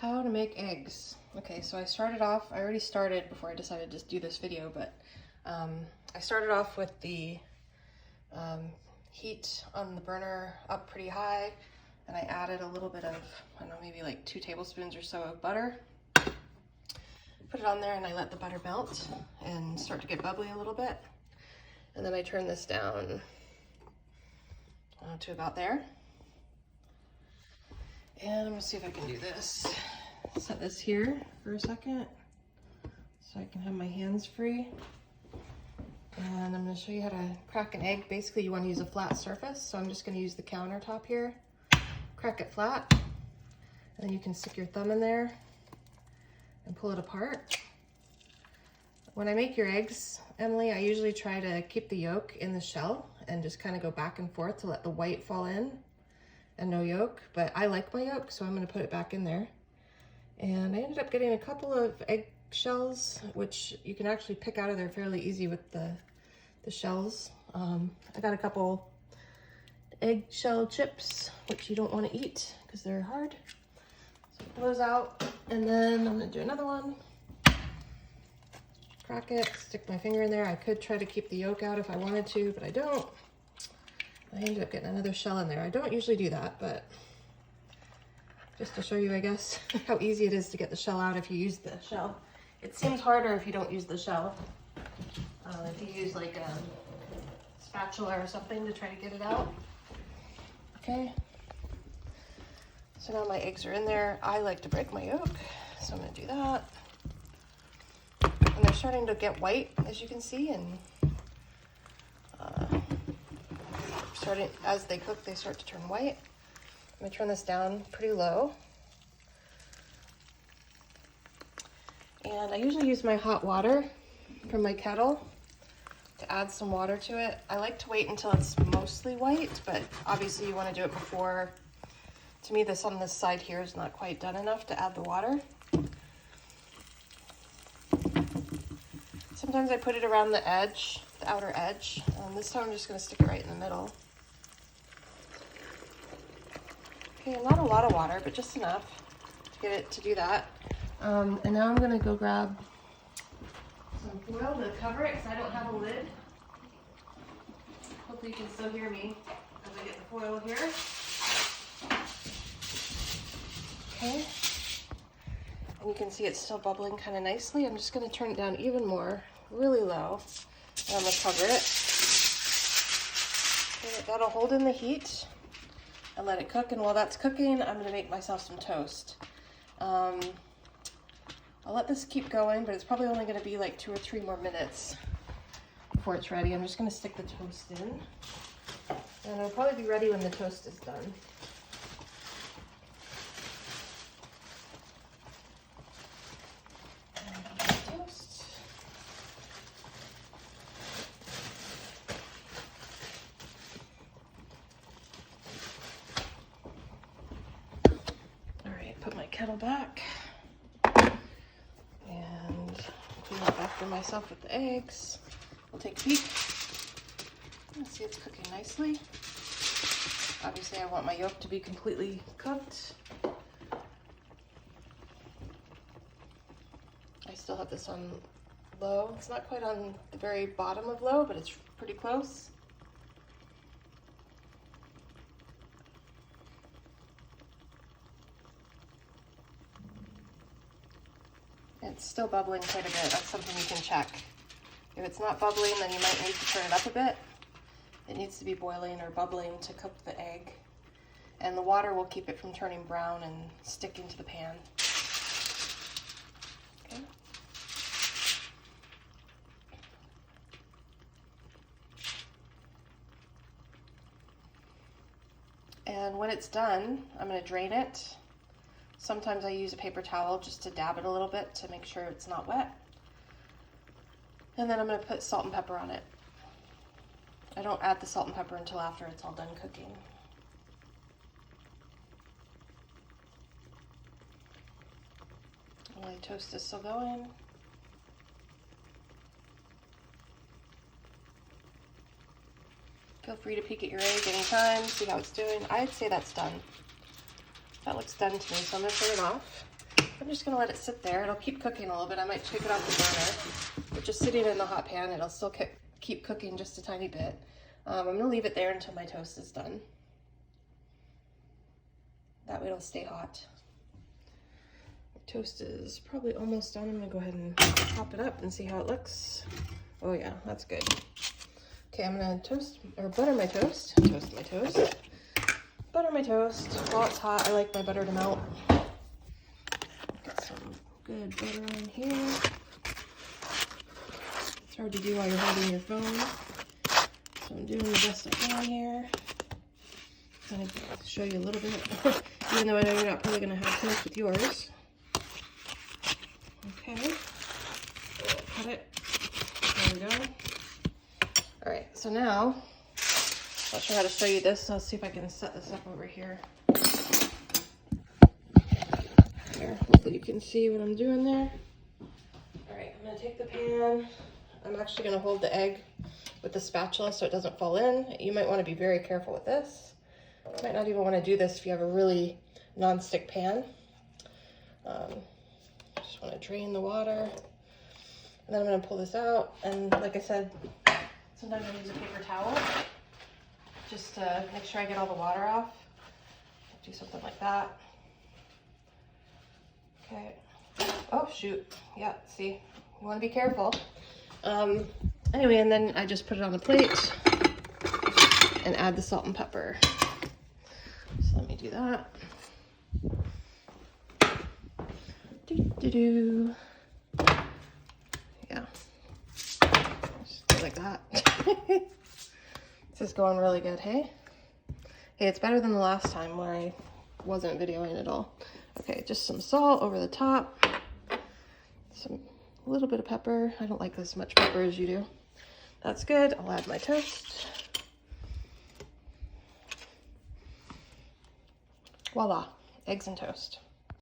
How to make eggs. Okay, so I already started before I decided to do this video, but I started off with the heat on the burner up pretty high, and I added a little bit of, I don't know, maybe like 2 tablespoons or so of butter. Put it on there and I let the butter melt and start to get bubbly a little bit. And then I turn this down to about there. And I'm gonna see if I can do this. Set this here for a second so I can have my hands free. And I'm gonna show you how to crack an egg. Basically, you wanna use a flat surface, so I'm just gonna use the countertop here. Crack it flat, and then you can stick your thumb in there and pull it apart. When I make your eggs, Emily, I usually try to keep the yolk in the shell and just kind of go back and forth to let the white fall in and no yolk, but I like my yolk, so I'm gonna put it back in there. And I ended up getting a couple of egg shells, which you can actually pick out of there fairly easy with the shells. I got a couple eggshell chips, which you don't want to eat because they're hard. So pull those out, and then I'm gonna do another one. Crack it, stick my finger in there. I could try to keep the yolk out if I wanted to, but I don't. I ended up getting another shell in there. I don't usually do that, but just to show you, I guess, how easy it is to get the shell out if you use the shell. It seems harder if you don't use the shell. If you use like a spatula or something to try to get it out. Okay. So now my eggs are in there. I like to break my yolk, so I'm gonna do that. And they're starting to get white, as you can see, and as they cook, they start to turn white. I'm gonna turn this down pretty low. And I usually use my hot water from my kettle to add some water to it. I like to wait until it's mostly white, but obviously you wanna do it before. To me, this on this side here is not quite done enough to add the water. Sometimes I put it around the edge, the outer edge. This time I'm just gonna stick it right in the middle. Okay, not a lot of water, but just enough to get it to do that. And now I'm gonna go grab some foil to cover it because I don't have a lid. Hopefully you can still hear me as I get the foil here. Okay. And you can see it's still bubbling kind of nicely. I'm just gonna turn it down even more, really low, and I'm gonna cover it. Okay, that'll hold in the heat and let it cook, and while that's cooking, I'm gonna make myself some toast. I'll let this keep going, but it's probably only gonna be like 2 or 3 more minutes before it's ready. I'm just gonna stick the toast in, and it'll probably be ready when the toast is done. Toast. All right, put my kettle back. Clean up after myself with the eggs. We'll take a peek. Let's see, it's cooking nicely. Obviously, I want my yolk to be completely cooked. I still have this on low. It's not quite on the very bottom of low, but it's pretty close. It's still bubbling quite a bit. That's something you can check. If it's not bubbling, then you might need to turn it up a bit. It needs to be boiling or bubbling to cook the egg. And the water will keep it from turning brown and sticking to the pan. Okay. And when it's done, I'm going to drain it. Sometimes I use a paper towel just to dab it a little bit to make sure it's not wet. And then I'm going to put salt and pepper on it. I don't add the salt and pepper until after it's all done cooking. My toast is still going. Feel free to peek at your egg anytime, see how it's doing. I'd say that's done. That looks done to me, so I'm gonna turn it off. I'm just gonna let it sit there. It'll keep cooking a little bit. I might take it off the burner, but just sitting in the hot pan, it'll still keep cooking just a tiny bit. I'm gonna leave it there until my toast is done. That way it'll stay hot. My toast is probably almost done. I'm gonna go ahead and pop it up and see how it looks. Oh yeah, that's good. Okay, I'm gonna butter my toast. Toast my toast. Butter my toast while it's hot. I like my butter to melt. Get some good butter on here. It's hard to do while you're holding your phone, so I'm doing the best I can here. I'm gonna show you a little bit, even though I know you're not probably gonna have too much with yours. Okay, cut it. There we go. All right, so now, not sure how to show you this. I'll see if I can set this up over here. There, hopefully you can see what I'm doing there. All right, I'm gonna take the pan. I'm actually gonna hold the egg with the spatula so it doesn't fall in. You might wanna be very careful with this. You might not even wanna do this if you have a really non-stick pan. Just wanna drain the water. And then I'm gonna pull this out. And like I said, sometimes I use a paper towel just to make sure I get all the water off. Do something like that. Okay. Oh, shoot. Yeah, see, you want to be careful. Anyway, and then I just put it on the plate and add the salt and pepper. So let me do that. Do. Yeah. Just go like that. This is going really good, hey? Hey, it's better than the last time where I wasn't videoing at all. Okay, just some salt over the top. A little bit of pepper. I don't like as much pepper as you do. That's good. I'll add my toast. Voila, eggs and toast.